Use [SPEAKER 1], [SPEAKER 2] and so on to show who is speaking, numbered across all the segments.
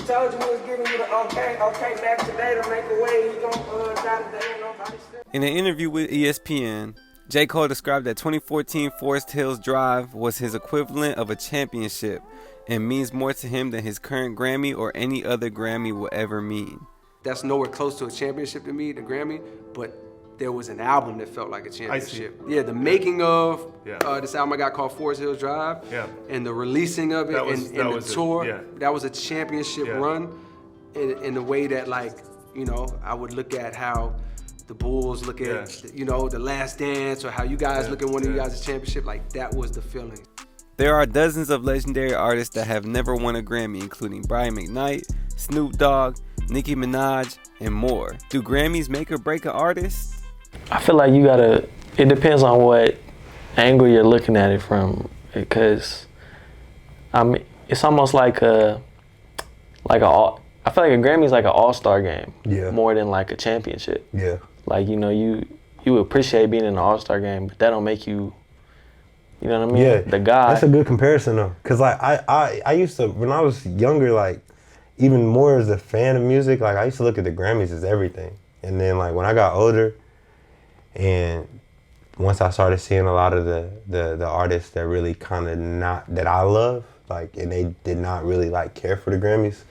[SPEAKER 1] Told you we was giving you the okay back today to make a way. He gon' die today, nobody still.
[SPEAKER 2] In an interview with ESPN, J. Cole described that 2014 Forest Hills Drive was his equivalent of a championship and means more to him than his current Grammy or any other Grammy will ever mean.
[SPEAKER 3] That's nowhere close to a championship to me, the Grammy, but there was an album that felt like a championship. Yeah, the making of this album I got called Forest Hills Drive, and the releasing of it and the tour, that was a championship run in the way that, like, you know, I would look at how the Bulls look at, you know, The Last Dance, or how you guys look at one of you guys' championship. Like, that was the feeling.
[SPEAKER 2] There are dozens of legendary artists that have never won a Grammy, including Brian McKnight, Snoop Dogg, Nicki Minaj, and more. Do Grammys make or break an artist?
[SPEAKER 4] I feel like it depends on what angle you're looking at it from, because I mean, it's almost like I feel like a Grammy's like an all-star game, more than like a championship. Yeah. Like, you know, you appreciate being in an all-star game, but that don't make you, you know what I mean?
[SPEAKER 5] Yeah.
[SPEAKER 4] The guy.
[SPEAKER 5] That's a good comparison though, cause like I used to, when I was younger, like even more as a fan of music, like I used to look at the Grammys as everything, and then like when I got older, and once I started seeing a lot of the artists that really kind of that I love, like, and they did not really like care for the Grammys,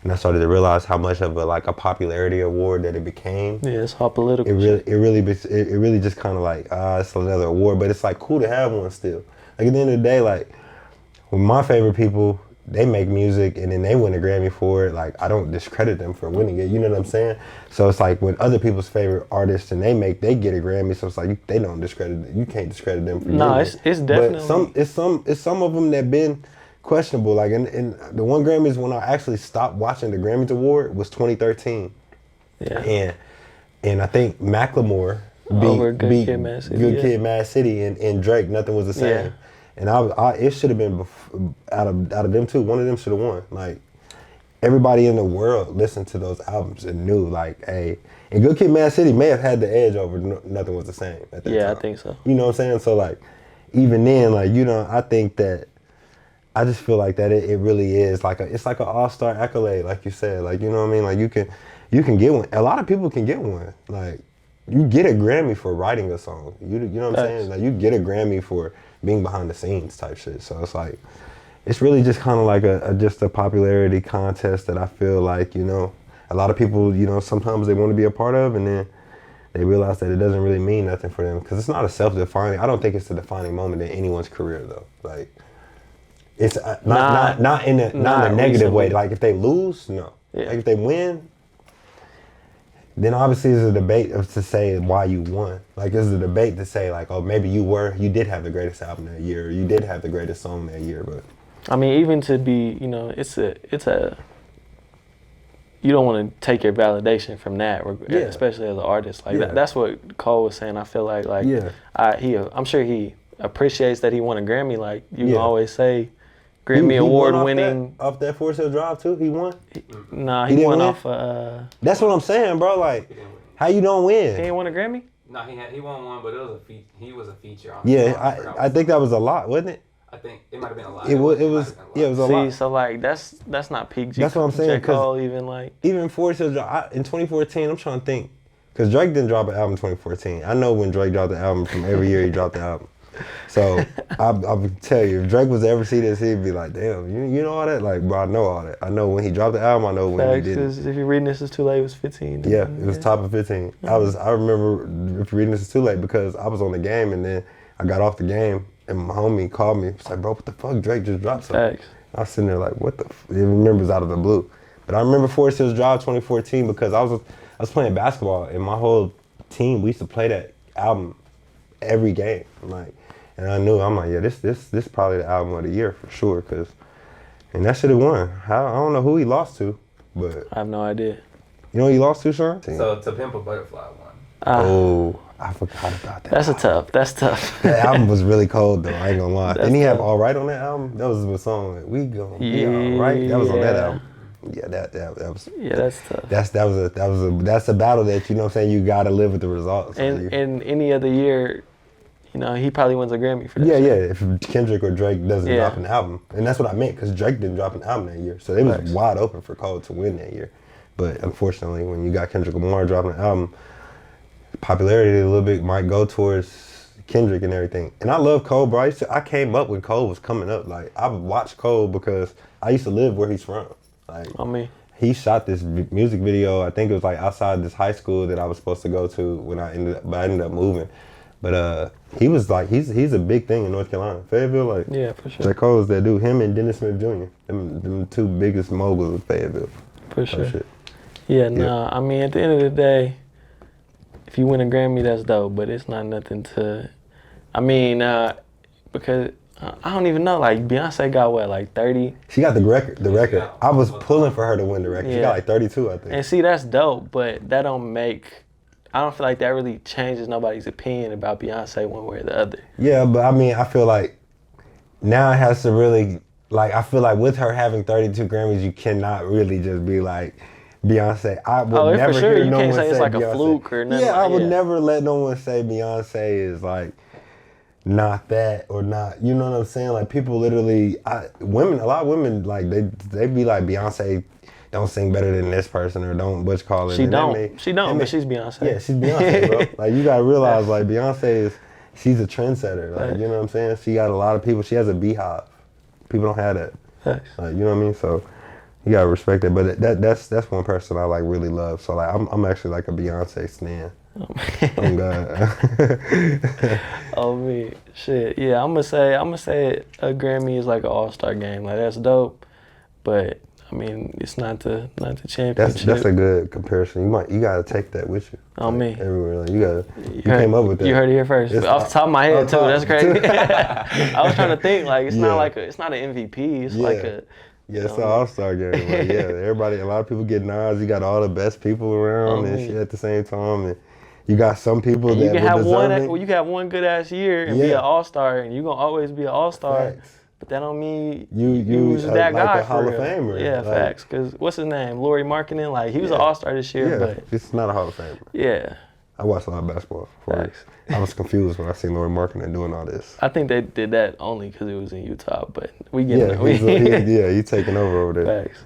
[SPEAKER 5] and I started to realize how much of a popularity award that it became. Yeah,
[SPEAKER 4] it's all political.
[SPEAKER 5] It really just kind of like, it's another award, but it's like cool to have one still. Like at the end of the day, like with my favorite people, they make music and then they win a Grammy for it. Like, I don't discredit them for winning it. You know what I'm saying? So it's like when other people's favorite artists and they get a Grammy. So it's like they don't discredit it. You can't discredit them for winning.
[SPEAKER 4] No, it's definitely.
[SPEAKER 5] But it's some of them that been questionable. Like, and the one Grammys when I actually stopped watching the Grammys Award was 2013. Yeah. And I think Macklemore beat Good Kid, Mad City, and Drake. Nothing was the same. Yeah. And it should have been out of them two. One of them should have won. Like, everybody in the world listened to those albums and knew, like, hey, and Good Kid, Mad City may have had the edge over Nothing Was the Same at that time.
[SPEAKER 4] Yeah, I think so.
[SPEAKER 5] You know what I'm saying? So like, even then, like, you know, I think that I just feel like that it really is like it's like an all-star accolade, like you said. Like, you know what I mean? Like, you can get one. A lot of people can get one. Like, you get a Grammy for writing a song. You know what I'm saying? Like, you get a Grammy for being behind the scenes type shit. So it's like, it's really just kind of like just a popularity contest that I feel like, you know, a lot of people, you know, sometimes they want to be a part of, and then they realize that it doesn't really mean nothing for them, because it's not a self-defining. I don't think it's a defining moment in anyone's career though. Like, it's not in a negative way. Like, if they lose, no. Yeah. Like, if they win, then obviously there's a debate to say why you won. Like, there's a debate to say, like, oh, maybe you did have the greatest album that year, or you did have the greatest song that year. But
[SPEAKER 4] I mean, even to be, you know, it's a you don't want to take your validation from that, especially as an artist. Like, that's what Cole was saying. I feel like I'm sure he appreciates that he won a Grammy. Like, you can always say Grammy award winning
[SPEAKER 5] off that Forest Hill Drive too. He won.
[SPEAKER 4] He won off.
[SPEAKER 5] That's what I'm saying, bro. Like, how you don't win?
[SPEAKER 4] He ain't won a Grammy.
[SPEAKER 6] No, he won one, but he was a feature on.
[SPEAKER 5] Yeah, I think that was a lot, wasn't it?
[SPEAKER 6] I think it might have been a lot.
[SPEAKER 5] It was a lot.
[SPEAKER 4] So like that's not peak.
[SPEAKER 5] That's what I'm saying.
[SPEAKER 4] Cole
[SPEAKER 5] even Forest Hill Drive in 2014. I'm trying to think, because Drake didn't drop an album in 2014. I know when Drake dropped the album from every year he dropped the album. So I would tell you, if Drake was to ever see this, he'd be like, damn, you know all that? Like, bro, I know all that. I know when he dropped the album, I know when he didn't.
[SPEAKER 4] If you're reading This Is Too Late, it was 15.
[SPEAKER 5] Yeah, it was top of 15. Mm-hmm. I remember if reading This Is Too Late, because I was on the game, and then I got off the game and my homie called me. He's like, bro, what the fuck? Drake just dropped something. I was sitting there like, what the He remembers out of the blue. But I remember Forest Hills Drive 2014 because I was playing basketball, and my whole team, we used to play that album every game. And I knew, I'm like, yeah, this probably the album of the year for sure, and that should have won. I don't know who he lost to, but
[SPEAKER 4] I have no idea.
[SPEAKER 5] You know who he lost to, Sean?
[SPEAKER 6] So To Pimp a Butterfly won.
[SPEAKER 5] I forgot about that.
[SPEAKER 4] That's tough.
[SPEAKER 5] That album was really cold though, I ain't gonna lie. Didn't he have All Right on that album? That was a song, like, we gonna be all right. That was on that album. Yeah, that was.
[SPEAKER 4] Yeah, that's tough.
[SPEAKER 5] That's a battle that, you know what I'm saying, you gotta live with the results.
[SPEAKER 4] And any other year, he probably wins a Grammy for that.
[SPEAKER 5] Yeah,
[SPEAKER 4] shit.
[SPEAKER 5] If Kendrick or Drake doesn't drop an album, and that's what I meant, because Drake didn't drop an album that year, so it was wide open for Cole to win that year. But unfortunately, when you got Kendrick Lamar dropping an album, popularity a little bit might go towards Kendrick and everything. And I love Cole, bro. I came up when Cole was coming up. Like, I watched Cole because I used to live where he's from. Like, he shot this music video. I think it was like outside this high school that I was supposed to go to when I ended up moving. But he was like, he's a big thing in North Carolina. Fayetteville, like,
[SPEAKER 4] yeah, for sure.
[SPEAKER 5] J. Cole's that dude. Him and Dennis Smith Jr. Them two biggest moguls of Fayetteville.
[SPEAKER 4] For sure. Shit. Yeah, nah. I mean, at the end of the day, if you win a Grammy, that's dope. But it's not nothing to. I mean, because I don't even know. Like, Beyonce got what, like 30?
[SPEAKER 5] She got the record. I was pulling for her to win the record. Yeah. She got like 32, I think.
[SPEAKER 4] And see, that's dope. But that don't make. I don't feel like that really changes nobody's opinion about Beyonce one way or the other.
[SPEAKER 5] Yeah, but I mean, I feel like now it has to really, like, I feel like with her having 32 Grammys, you cannot really just be like, Beyonce. I would never hear no one say
[SPEAKER 4] it's like
[SPEAKER 5] Beyonce.
[SPEAKER 4] A fluke or nothing.
[SPEAKER 5] Yeah, I would never let no one say Beyonce is like not that or not. You know what I'm saying? Like, people literally, a lot of women, like, they be like, Beyonce don't sing better than this person, or don't call it.
[SPEAKER 4] She don't, but she's Beyonce.
[SPEAKER 5] Yeah, she's Beyonce, bro. Like, you gotta realize, like, Beyonce she's a trendsetter. Like, you know what I'm saying? She got a lot of people. She has a beehive. People don't have that. Like, you know what I mean? So you gotta respect it. But that's one person I like really love. So like, I'm actually like a Beyonce stan. Oh God.
[SPEAKER 4] Oh me, shit. Yeah, I'm gonna say a Grammy is like an all-star game. Like, that's dope, but I mean, it's not the championship.
[SPEAKER 5] That's a good comparison. You gotta take that with you.
[SPEAKER 4] On me.
[SPEAKER 5] Everywhere. Like, you came up with that.
[SPEAKER 4] You heard it here first. Off the top of my head too. That's crazy. I was trying to think, like, it's not like it's not an MVP. It's like a.
[SPEAKER 5] Yeah, it's an all-star game. Like, yeah, everybody, a lot of people get nods. You got all the best people around and shit at the same time. And you got some people that you can
[SPEAKER 4] have one good ass year and be an all-star, and you gonna always be an all-star. Facts. But that don't mean you was that guy
[SPEAKER 5] a Hall of Famer.
[SPEAKER 4] Yeah, like, facts. Because what's his name? Laurie Markkinen. Like, he was an all-star this year, but
[SPEAKER 5] it's not a Hall of Famer.
[SPEAKER 4] Yeah.
[SPEAKER 5] I watched a lot of basketball. I was confused when I seen Laurie Markkinen doing all this.
[SPEAKER 4] I think they did that only because it was in Utah, but we
[SPEAKER 5] get it. Yeah, he's taking over there.
[SPEAKER 4] Facts.